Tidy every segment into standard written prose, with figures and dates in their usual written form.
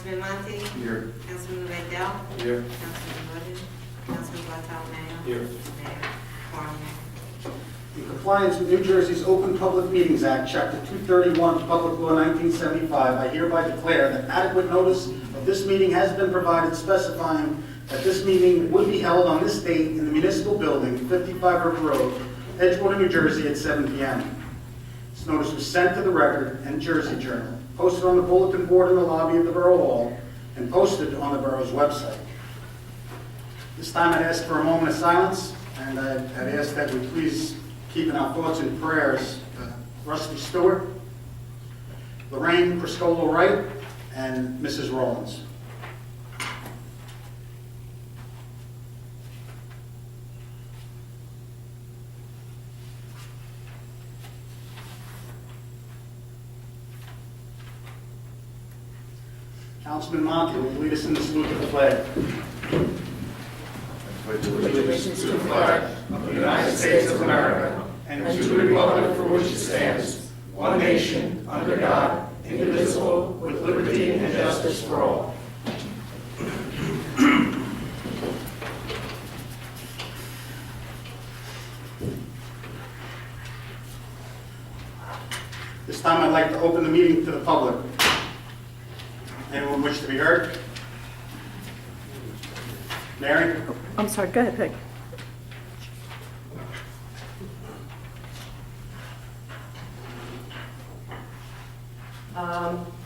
Councilman Monty? Here. Councilman Mandel? Here. Councilman Woodard? Councilman Bartolomeo? Here. Mayor Barnett? In compliance with New Jersey's Open Public Meetings Act, Chapter 231, Public Law 1975, I hereby declare that adequate notice of this meeting has been provided specifying that this meeting would be held on this date in the municipal building, 55 River Road, Edgewater, New Jersey, at 7 p.m. This notice was sent to the Record and Jersey Journal, posted on the bulletin board in the lobby of the Borough Hall, and posted on the borough's website. This time I'd ask for a moment of silence, and I'd ask that we please keep in our thoughts and prayers Rusty Stewart, Lorraine Criscolo Wright, and Mrs. Rollins. Councilman Monty, will you lead us in the salute to the flag? With allegiance to the flag of the United States of America and to the republic for which it stands, one nation, under God, indivisible, with liberty and justice for all. This time I'd like to open the meeting to the public. Anyone wish to be heard? Mary? I'm sorry, go ahead, Peg.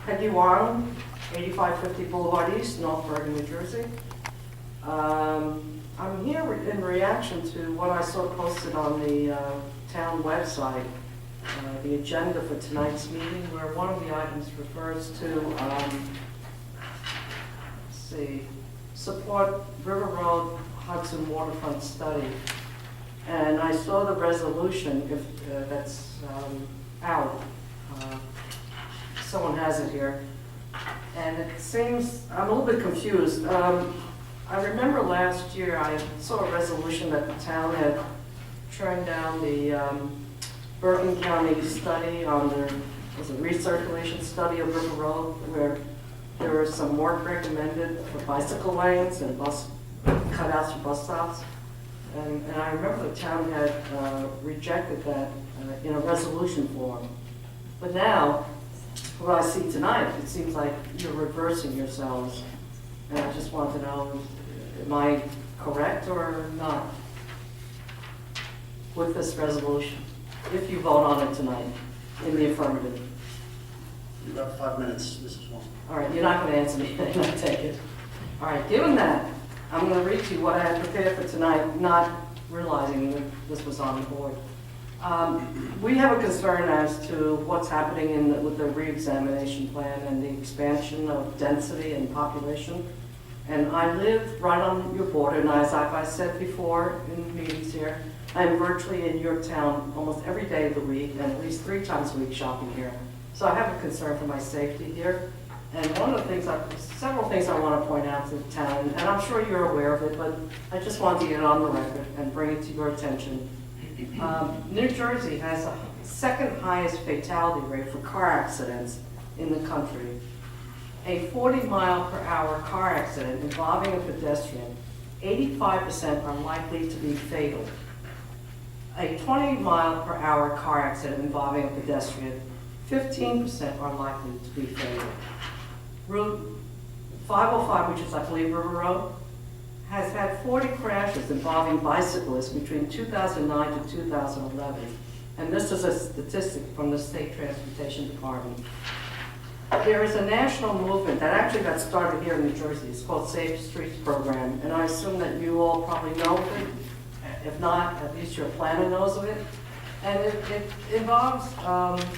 Peggy Warren, 8550 Boulevard East, North Bergen, New Jersey. I'm here in reaction to what I saw posted on the town website, the agenda for tonight's meeting, where one of the items refers to, support River Road Hudson waterfront study. And I saw the resolution, if that's out. Someone has it here. And it seems, I'm a little bit confused. I remember last year I saw a resolution that the town had turned down the Bergen County study on their, was it recirculation study of River Road, where there was some work recommended for bicycle lanes and bus cutouts for bus stops. And I remember the town had rejected that in a resolution form. But now, what I see tonight, it seems like you're reversing yourselves. And I just want to know, am I correct or not with this resolution, if you vote on it tonight in the affirmative? You have 5 minutes, Mrs. Wong. All right, you're not going to answer me, I take it. All right, given that, I'm going to read to you what I had prepared for tonight, not realizing that this was on the board. We have a concern as to what's happening with the re-examination plan and the expansion of density and population. And I live right on your border, and as I said before in meetings here, I'm virtually in your town almost every day of the week, and at least 3 times a week shopping here. So I have a concern for my safety here. And one of the things, several things I want to point out to the town, and I'm sure you're aware of it, but I just wanted to get it on the record and bring it to your attention. New Jersey has the second highest fatality rate for car accidents in the country. A 40-mile-per-hour car accident involving a pedestrian, 85% are likely to be fatal. A 20-mile-per-hour car accident involving a pedestrian, 15% are likely to be fatal. Route 505, which is, I believe, River Road, has had 40 crashes involving bicyclists between 2009 to 2011. And this is a statistic from the State Transportation Department. There is a national movement that actually got started here in New Jersey. It's called Safe Streets Program, and I assume that you all probably know of it. If not, at least your planner knows of it. And it involves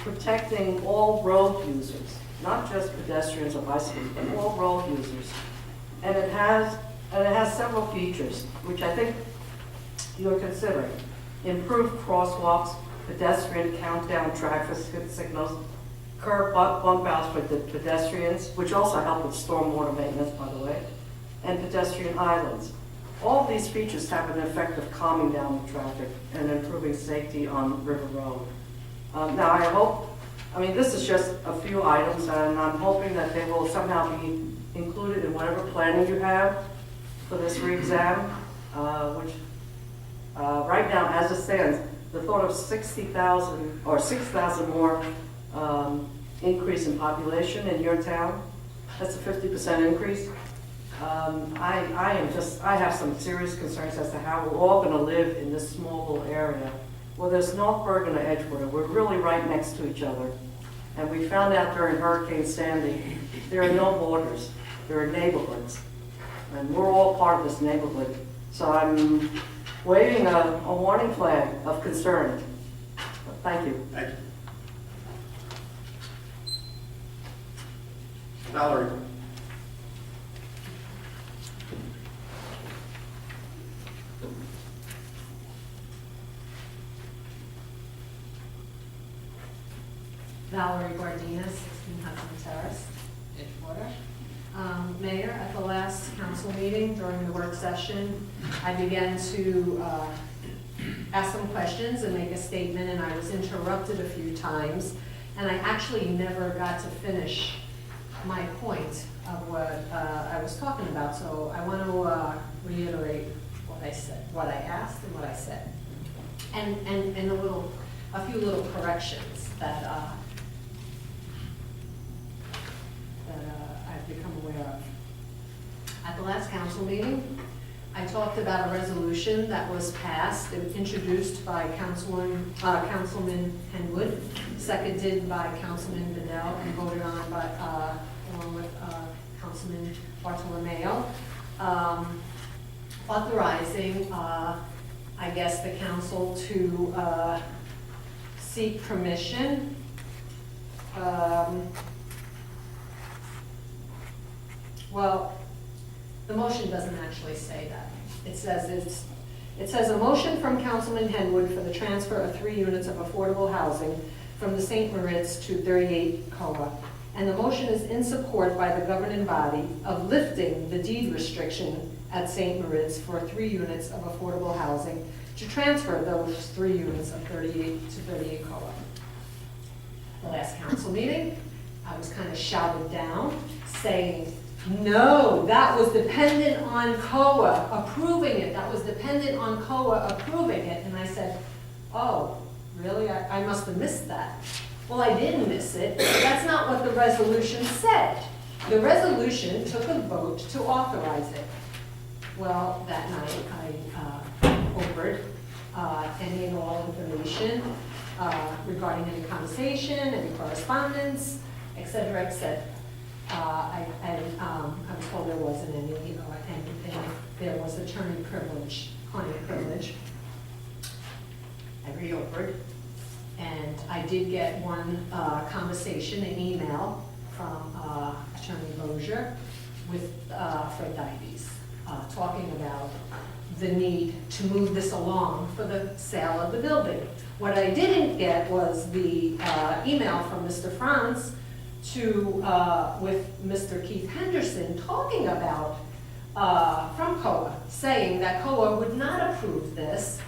protecting all road users, not just pedestrians or bicyclists, but all road users. And it has several features, which I think you're considering. Improved crosswalks, pedestrian countdown traffic signals, curb bump outs for the pedestrians, which also help with stormwater maintenance, by the way, and pedestrian islands. All of these features have an effect of calming down the traffic and improving safety on River Road. Now, I hope I mean, this is just a few items, and I'm hoping that they will somehow be included in whatever planning you have for this re-exam, which right now, as it stands, the thought of 60,000 or 6,000 more increase in population in your town, that's a 50% increase. I have some serious concerns as to how we're all going to live in this small little area. Well, there's North Bergen and Edgewater. We're really right next to each other. And we found out during Hurricane Sandy, there are no borders. There are neighborhoods. And we're all part of this neighborhood. So I'm waving a warning flag of concern. Thank you. Thank you. Valerie. Valerie Gardina, 16 Hudson Terrace, Edgewater. Mayor, at the last council meeting during the work session, I began to ask some questions and make a statement, and I was interrupted a few times, and I actually never got to finish my point of what I was talking about. So I want to reiterate what I said, what I asked and what I said, and a few little corrections that I've become aware of. At the last council meeting, I talked about a resolution that was passed and introduced by Councilman Henwood, seconded by Councilman Bedell, and voted on by, along with Councilman Bartolomeo, authorizing, I guess, the council to seek permission well, the motion doesn't actually say that. It says a motion from Councilman Henwood for the transfer of 3 units of affordable housing from the St. Moritz to 38 COA. And the motion is in support by the governing body of lifting the deed restriction at St. Moritz for 3 units of affordable housing to transfer those 3 units of 38 to 38 COA. The last council meeting, I was kind of shouted down saying, no, that was dependent on COA approving it. That was dependent on COA approving it. And I said, oh, really? I must have missed that. Well, I didn't miss it. That's not what the resolution said. The resolution took a vote to authorize it. Well, that night I offered any and all information regarding any conversation, any correspondence, et cetera, et cetera. I was told there wasn't any, and there was attorney privilege, client privilege. I reoffered, and I did get one conversation, an email from Attorney Lozier with Fred Dives, talking about the need to move this along for the sale of the building. What I didn't get was the email from Mr. Franz with Mr. Keith Henderson talking about, from COA, saying that COA would not approve this.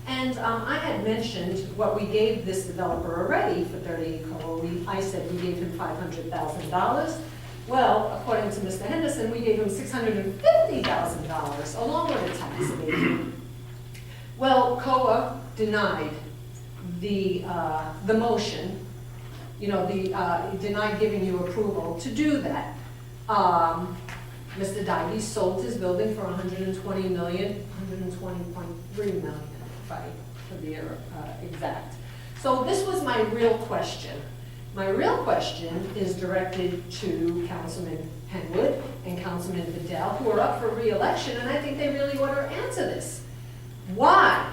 And I had mentioned what we gave this developer already for 38 COA. I said we gave him $500,000. Well, according to Mr. Henderson, we gave him $650,000 along with a tax abatement. Well, COA denied the motion. Denied giving you approval to do that. Mr. Dives sold his building for $120.3 million, if I could be exact. So this was my real question. My real question is directed to Councilman Henwood and Councilman Bedell, who are up for re-election, and I think they really ought to answer this. Why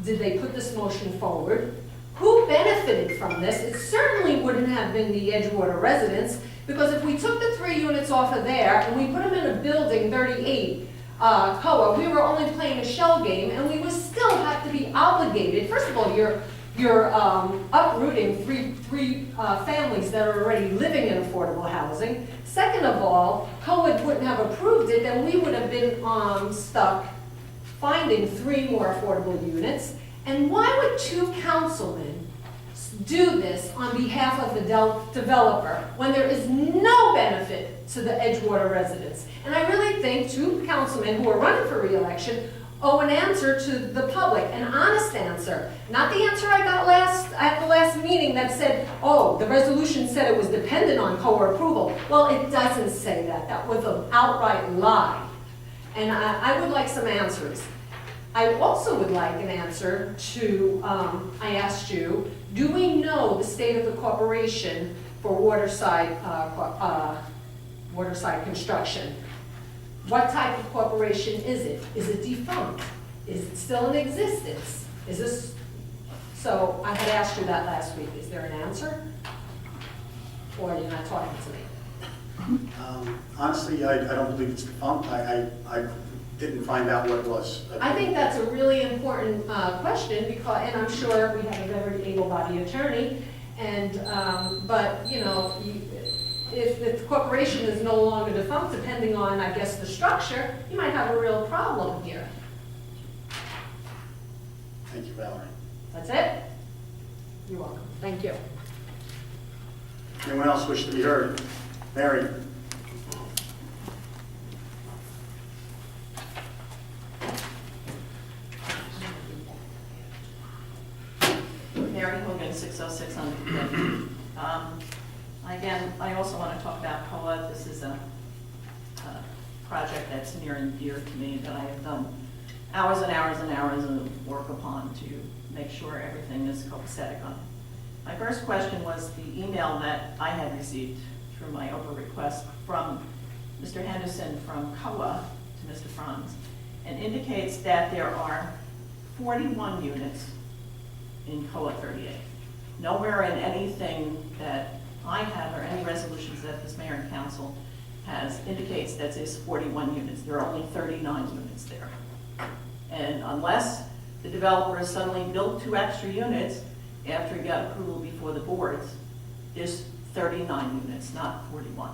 did they put this motion forward? Who benefited from this? It certainly wouldn't have been the Edgewater residents, because if we took the 3 units off of there and we put them in a building, 38 COA, we were only playing a shell game, and we would still have to be obligated. First of all, you're uprooting three families that are already living in affordable housing. Second of all, COA wouldn't have approved it, and we would have been stuck finding 3 more affordable units. And why would 2 councilmen do this on behalf of the developer when there is no benefit to the Edgewater residents. And I really think two councilmen who are running for re-election owe an answer to the public, an honest answer. Not the answer I got at the last meeting that said, oh, the resolution said it was dependent on COA approval. Well, it doesn't say that. That was an outright lie. And I would like some answers. I also would like an answer to, I asked you, do we know the state of the corporation for waterside construction? What type of corporation is it? Is it defunct? Is it still in existence? Is this, so I had asked you that last week. Is there an answer? Or are you not talking to me? Honestly, I don't believe it's defunct. I didn't find out what it was. I think that's a really important question because, and I'm sure we have a very able-bodied attorney, and, but, you know, if the corporation is no longer defunct, depending on, I guess, the structure, you might have a real problem here. Thank you, Valerie. That's it? You're welcome. Thank you. Anyone else wish to be heard? Mary? Mary Hogan, 606 on Again, I also want to talk about COA. This is a project that's near and dear to me that I have done hours and hours and hours of work upon to make sure everything is copacetic on it. My first question was the email that I had received through my Oprah request from Mr. Henderson from COA to Mr. Franz, and indicates that there are 41 units in COA 38. Nowhere in anything that I have or any resolutions that this mayor and council has indicates that there's 41 units. There are only 39 units there. And unless the developer has suddenly built 2 extra units after he got approval before the boards, there's 39 units, not 41.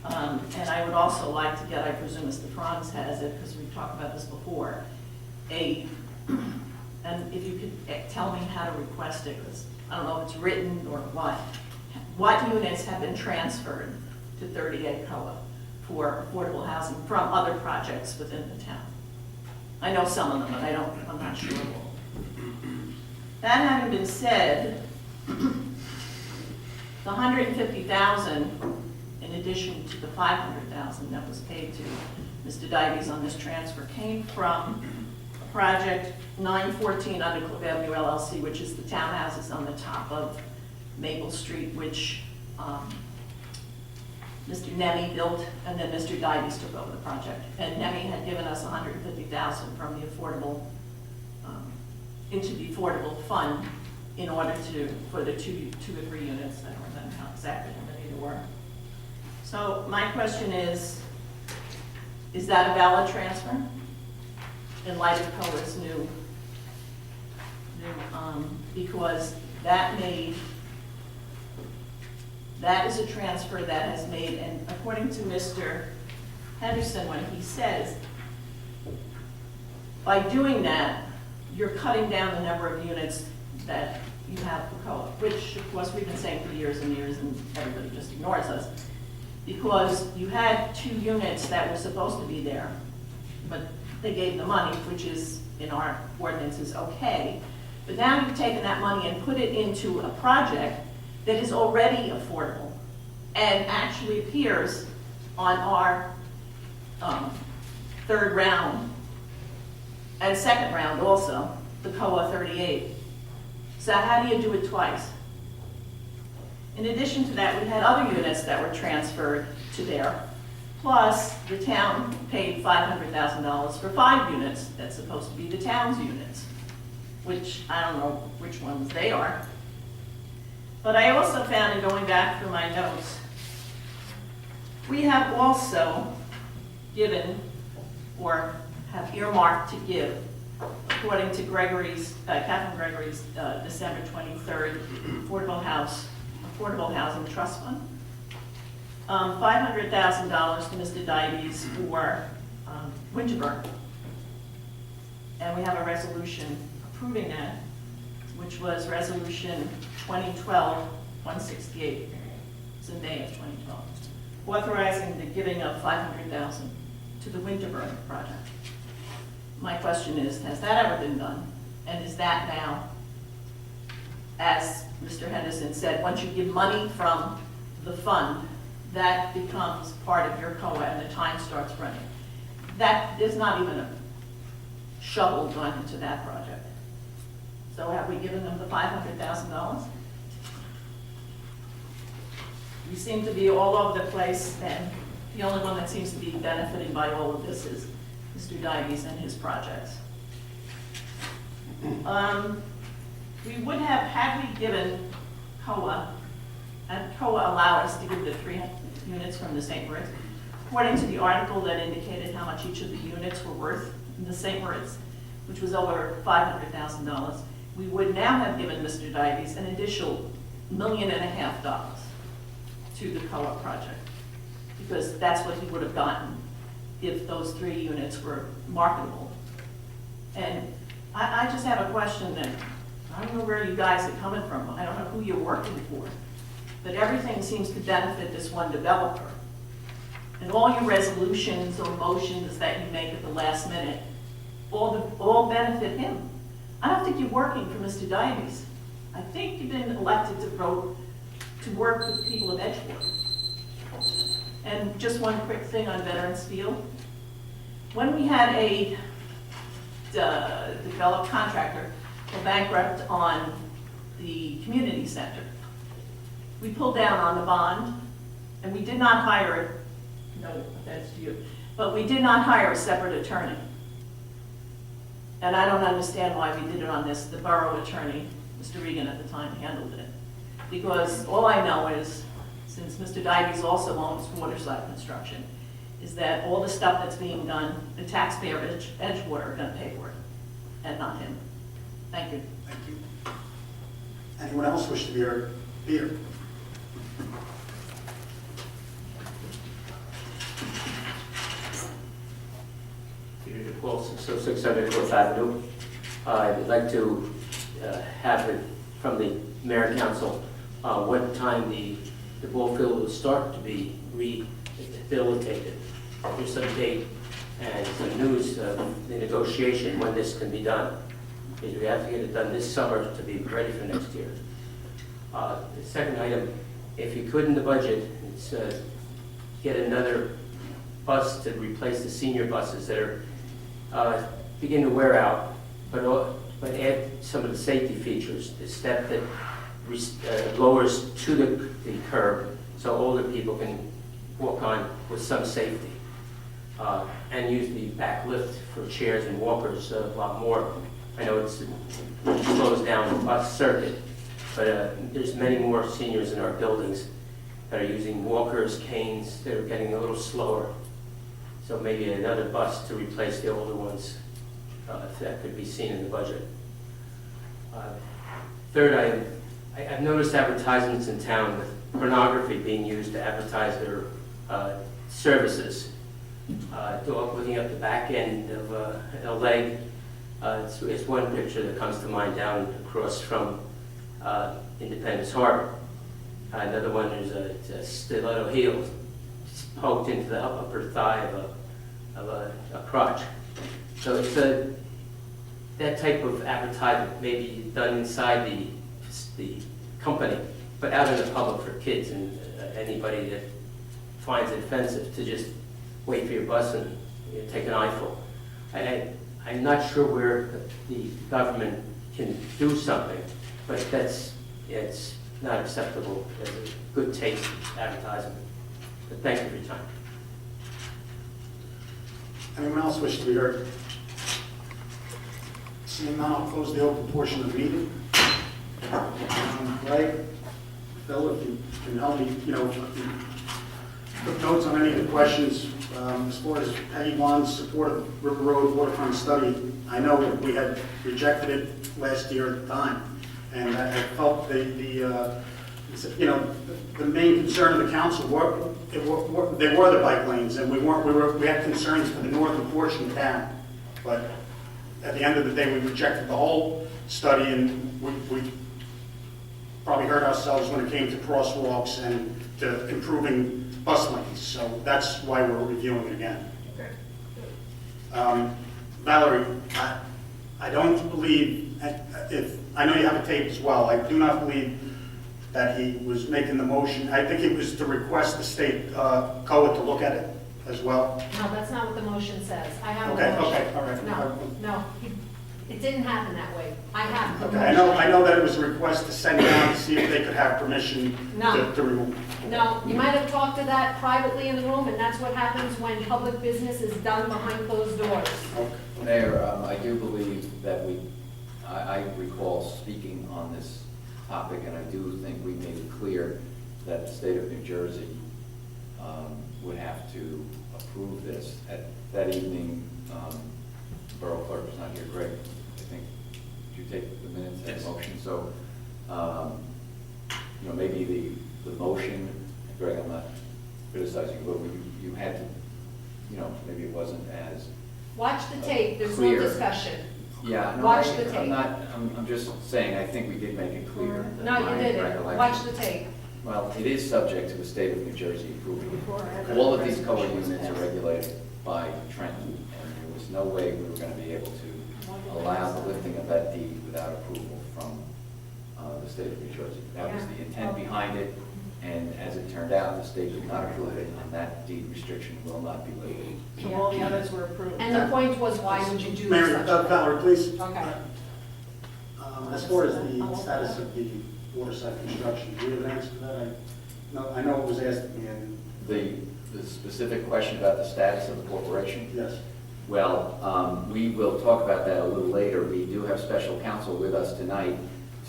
And I would also like to get, I presume Mr. Franz has it, because we've talked about this before, and if you could tell me how to request it, because I don't know if it's written or what units have been transferred to 38 COA for affordable housing from other projects within the town. I know some of them, but I'm not sure of all. That having been said, the 150,000 in addition to the 500,000 that was paid to Mr. Dives on this transfer came from project 914 Undercliff Avenue LLC, which is the townhouses on the top of Maple Street, which Mr. Nemi built, and then Mr. Dives took over the project. And Nemi had given us 150,000 from the affordable, into the affordable fund in order for the two or three units. I don't remember exactly how many there were. So my question is that a valid transfer in light of COA's new because that is a transfer that has made, and according to Mr. Henderson, when he says, by doing that, you're cutting down the number of units that you have for COA, which of course we've been saying for years and years, and everybody just ignores us, because you had 2 units that were supposed to be there, but they gave the money, which is in our ordinances okay, but now you've taken that money and put it into a project that is already affordable and actually appears on our 3rd round and 2nd round also, the COA 38. So how do you do it twice? In addition to that, we had other units that were transferred to there, plus the town paid $500,000 for 5 units that's supposed to be the town's units, which I don't know which ones they are. But I also found, in going back through my notes, we have also given, or have earmarked to give, according to Catherine Gregory's December 23rd Affordable Housing Trust Fund, $500,000 to Mr. Dives for Winterburg. And we have a resolution approving that. which was Resolution 2012-168. It's in May of 2012, authorizing the giving of $500,000 to the Winterberg project. My question is, has that ever been done? And is that now, as Mr. Henderson said, once you give money from the fund, that becomes part of your COA and the time starts running? That is not even a shovel gone into that project. So have we given them the $500,000? We seem to be all over the place, and the only one that seems to be benefiting by all of this is Mr. Dives and his projects. We would have, had we given COA, and COA allowed us to give the 3 units from the St. Moritz, according to the article that indicated how much each of the units were worth in the St. Moritz, which was over $500,000, we would now have given Mr. Dives an additional $1.5 million to the COA project, because that's what he would have gotten if those 3 units were marketable. And I just have a question that, I don't know where you guys are coming from, I don't know who you're working for, but everything seems to benefit this one developer. And all your resolutions or motions that you make at the last minute, all benefit him. I don't think you're working for Mr. Dives. I think you've been elected to vote to work with the people of Edgewater. And just one quick thing on Veterans Field. When we had a developed contractor go bankrupt on the community center, we pulled down on the bond, and we did not hire, no offense to you, but we did not hire a separate attorney. And I don't understand why we did it on this. The borough attorney, Mr. Regan at the time, handled it. Because all I know is, since Mr. Dives also owns Waterside Construction, is that all the stuff that's being done, the taxpayer of Edgewater are gonna pay for it, and not him. Thank you. Thank you. Anyone else wish to be heard? Peter? Peter DePaul, 606 Fourth Avenue. I'd like to have it from the mayor and council, what time the ball field will start to be rehabilitated. There's some date and some news of the negotiation when this can be done. Because we have to get it done this summer to be ready for next year. The second item, if you could in the budget, it's get another bus to replace the senior buses that are begin to wear out, but add some of the safety features, the step that lowers to the curb so older people can walk on with some safety, and use the back lift for chairs and walkers a lot more. I know it slows down the bus circuit, but there's many more seniors in our buildings that are using walkers, canes. They're getting a little slower. So maybe another bus to replace the older ones, if that could be seen in the budget. Third item, I've noticed advertisements in town with pornography being used to advertise their services. Dog looking up the back end of a leg. It's one picture that comes to mind down across from Independence Harbor. Another one, there's a stiletto heel poked into the upper thigh of a crotch. So it's that type of advertisement may be done inside the company, but out in the public for kids and anybody that finds it offensive to just wait for your bus and take an eyeful. I'm not sure where the government can do something, but it's not acceptable as a good taste advertisement. But thank you for your time. Anyone else wish to be heard? Seeing none, I'll close the open portion of the meeting. Right? Phil, if you can help me, put notes on any of the questions. As far as Peggy Wan's support of River Road waterfront study, I know that we had rejected it last year at the time. And I felt the main concern of the council were the bike lanes, and we had concerns for the northern portion of town. But at the end of the day, we rejected the whole study, and we probably hurt ourselves when it came to crosswalks and to improving bus lanes. So that's why we're reviewing it again. Valerie, I don't believe, I know you have a tape as well, I do not believe that he was making the motion. I think it was to request the state COA to look at it as well. No, that's not what the motion says. I have a Okay, motion. okay, all right. No, it didn't happen that way. I have the Okay, motion. I know that it was a request to send down to see if they could have permission No. to remove. No, you might have talked to that privately in the room, and that's what happens when public business is done behind closed doors. Okay. Mayor, I do believe that I recall speaking on this topic, and I do think we made it clear that the state of New Jersey would have to approve this. At that evening, the borough clerk was not here. Greg, I think, did you take the minutes and the motion? So, maybe the motion, Greg, I'm not criticizing you, but you had to, maybe it wasn't as Watch the tape, there's no clear. discussion. Yeah, no, Watch the tape. I'm just saying, I think we did make it clear. No, you My didn't. recollection. Watch the tape. Well, it is subject to the state of New Jersey approving it. Okay. All of these COA units are regulated by Trenton, and there was no way we were going to be able to allow the lifting of that deed without approval from the state of New Jersey. That was the intent behind it, and as it turned out, the state did not approve it, and that deed restriction will not be lifted. So all the others were approved. And the point was, why would you do Mary, such a thing? Valerie, please. Okay. As far as the status of the waterside construction, do you have an answer to that? I know it was asked at the end. The specific question about the status of the corporation? Yes. Well, we will talk about that a little later. We do have special counsel with us tonight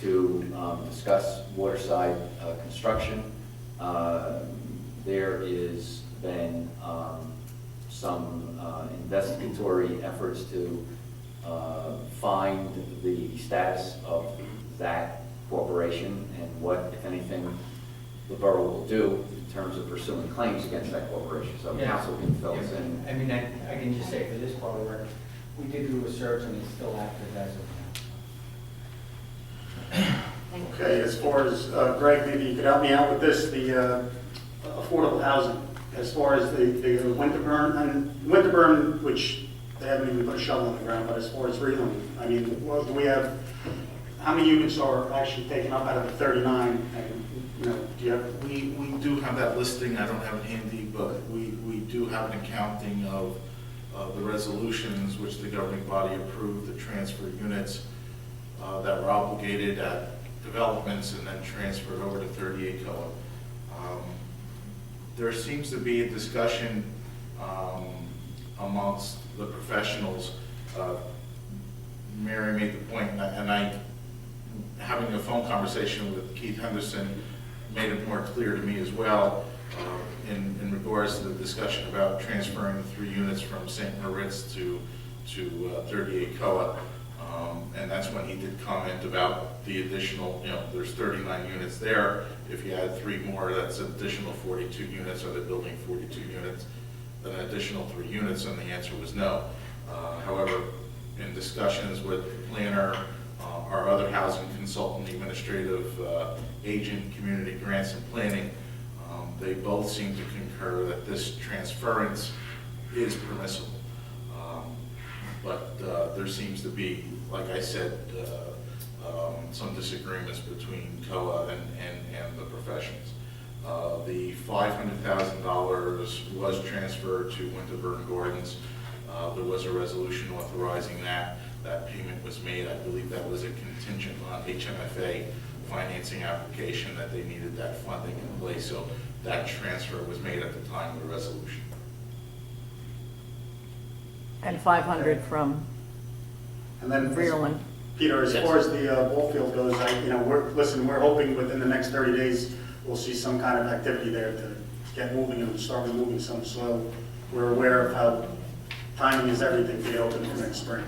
to discuss waterside construction. There is been some investigatory efforts to find the status of that corporation and what, if anything, the borough will do in terms of pursuing claims against that corporation. So Yeah. council can fill us in. I mean, I can just say for this part of the record, we did do a search and it's still active as of now. Okay, as far as, Greg, maybe you could help me out with this, the affordable housing. As far as the Winterburn, which they haven't even put a shovel on the ground, but as far as Reeland, I mean, do we have, how many units are actually taken up out of the 39? And, do you have? We do have that listing, I don't have it handy, but we do have an accounting of the resolutions which the governing body approved, the transfer units that were obligated at developments and then transferred over to 38 COA. There seems to be a discussion amongst the professionals. Mary made the point, and I, having a phone conversation with Keith Henderson, made it more clear to me as well in regards to the discussion about transferring the 3 units from St. Moritz to 38 COA. And that's when he did comment about the additional, there's 39 units there. If you add 3 more, that's an additional 42 units, or they're building 42 units, then an additional 3 units, and the answer was no. However, in discussions with the planner, our other housing consultant, the administrative agent, community grants and planning, they both seem to concur that this transference is permissible. But there seems to be, like I said, some disagreements between COA and the professions. The $500,000 was transferred to Winterburn Gardens. There was a resolution authorizing that. That payment was made. I believe that was a contingent on HMFA financing application that they needed that funding in place. So that transfer was made at the time of the resolution. And 500 from And then, Rearland. Peter, as far as the ball field goes, we're hoping within the next 30 days, we'll see some kind of activity there to get moving and start removing some soil. We're aware of how timing is everything to get open for next spring.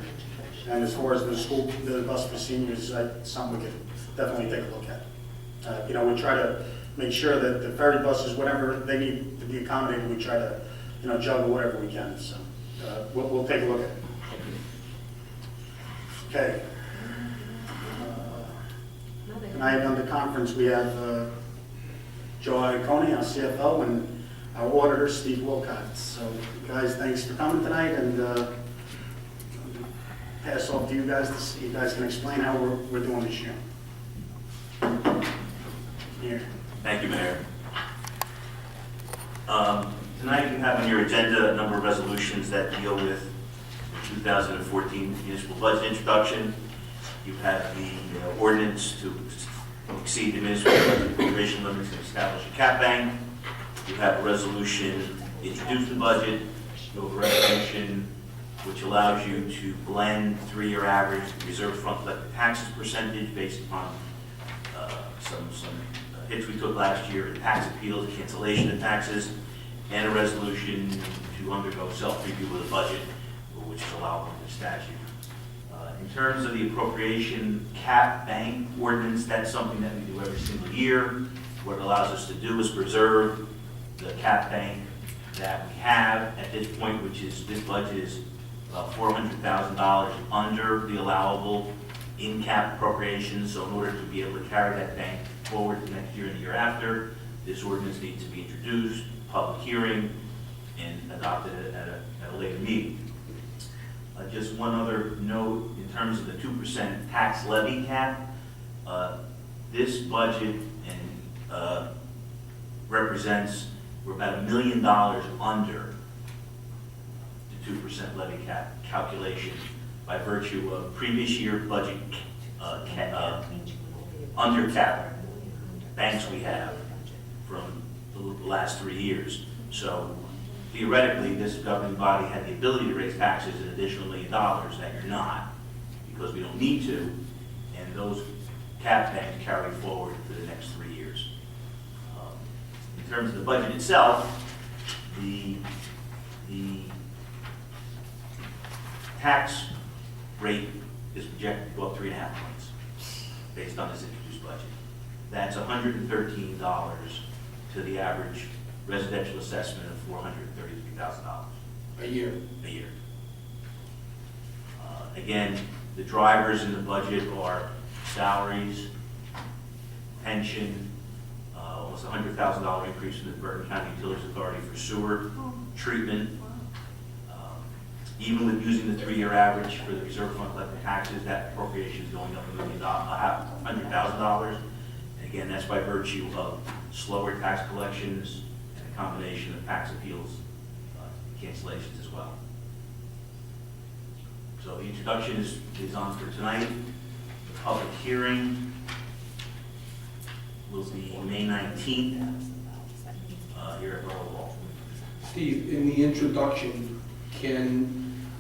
And as far as the bus for seniors, something we could definitely take a look at. We try to make sure that the ferry buses, whatever they need to be accommodated, we try to, juggle whatever we can. So we'll take a look at it. Okay. Tonight on the conference, we have Joe Iacone, our CFO, and our auditor, Steve Wilcott. So, guys, thanks for coming tonight, and pass off to you guys to see. You guys can explain how we're doing this year. Here. Thank you, Mayor. Tonight you have on your agenda a number of resolutions that deal with the 2014 municipal budget introduction. You have the ordinance to exceed the municipal budget appropriation limits and establish a cap bank. You have a resolution to introduce the budget. You have a resolution which allows you to blend 3-year average reserve fund collected taxes percentage based upon some hits we took last year in tax appeals, cancellation of taxes, and a resolution to undergo self-review of the budget, which is allowable in the statute. In terms of the appropriation cap bank ordinance, that's something that we do every single year. What it allows us to do is preserve the cap bank that we have at this point, which is, this budget is about $400,000 under the allowable in-cap appropriations. So in order to be able to carry that bank forward to next year and the year after, this ordinance needs to be introduced, public hearing, and adopted at a later meeting. Just one other note in terms of the 2% tax levy cap. This budget represents, we're about $1 million under the 2% levy cap calculation by virtue of previous year budget under cap banks we have from the last 3 years. So theoretically, this governing body had the ability to raise taxes an additional $1 million that you're not, because we don't need to, and those cap banks carry forward for the next 3 years. In terms of the budget itself, the tax rate is projected to go up 3.5 points based on this introduced budget. That's $113 to the average residential assessment of $433,000 A year. a year. Again, the drivers in the budget are salaries, pension, almost $100,000 increase in the Bergen County Utilities Authority for sewer treatment. Even with using the 3-year average for the reserve fund collected taxes, that appropriation is going up $100,000. And again, that's by virtue of slower tax collections and a combination of tax appeals, cancellations as well. So the introduction is on for tonight. The public hearing will be May 19th here at Borough Hall. Steve, in the introduction,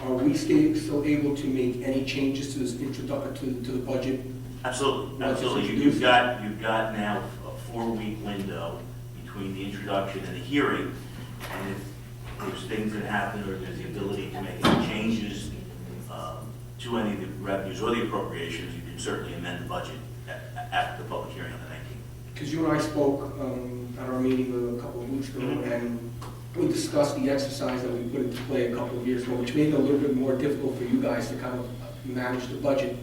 are we still able to make any changes to this introduction to the budget? Absolutely, absolutely. You've got now a 4-week window between the introduction and the hearing, and if there's things that happen or there's the ability to make any changes to any of the revenues or the appropriations, you can certainly amend the budget after the public hearing on the 19th. Because you and I spoke at our meeting a couple of weeks ago, and we discussed the exercise that we put into play a couple of years ago, which made it a little bit more difficult for you guys to kind of manage the budget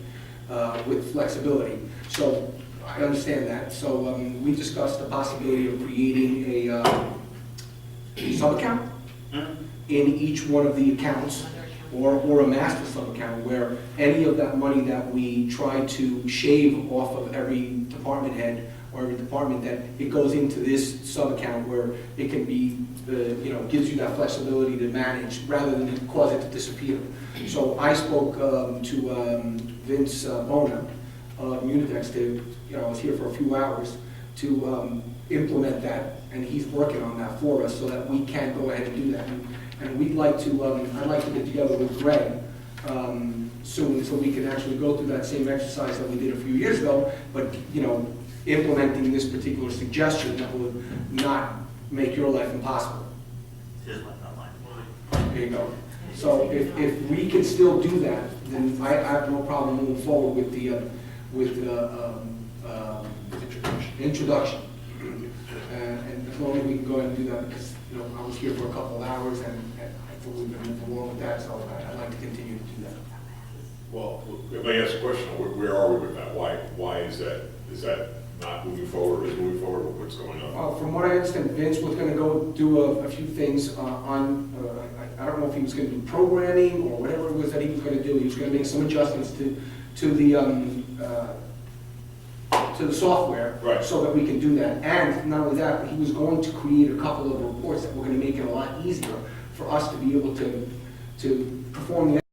with flexibility. So I understand that. So we discussed the possibility of creating a sub-account in each one of the accounts, or a master sub-account where any of that money that we try to shave off of every department head or every department, that it goes into this sub-account where it can be, gives you that flexibility to manage rather than cause it to disappear. So I spoke to Vince Bona of Unitex I was here for a few hours to implement that, and he's working on that for us so that we can go ahead and do that. And we'd like to, I'd like to get together with Greg soon so we can actually go through that same exercise that we did a few years ago, but, implementing this particular suggestion that will not make your life impossible. His life, not mine. There you go. So if we can still do that, then I have no problem moving forward with the introduction. And as long as we can go ahead and do that, because I was here for a couple of hours and I thought we've been moving along with that, so I'd like to continue to do that. Well, let me ask a question, where are we with that? Why is that not moving forward, or is moving forward with what's going on? From what I understand, Vince was gonna go do a few things I don't know if he was gonna do programming or whatever it was that he was gonna do. He was gonna make some adjustments to the software. Right. So that we can do that. And not only that, but he was going to create a couple of reports that were gonna make it a lot easier for us to be able to perform the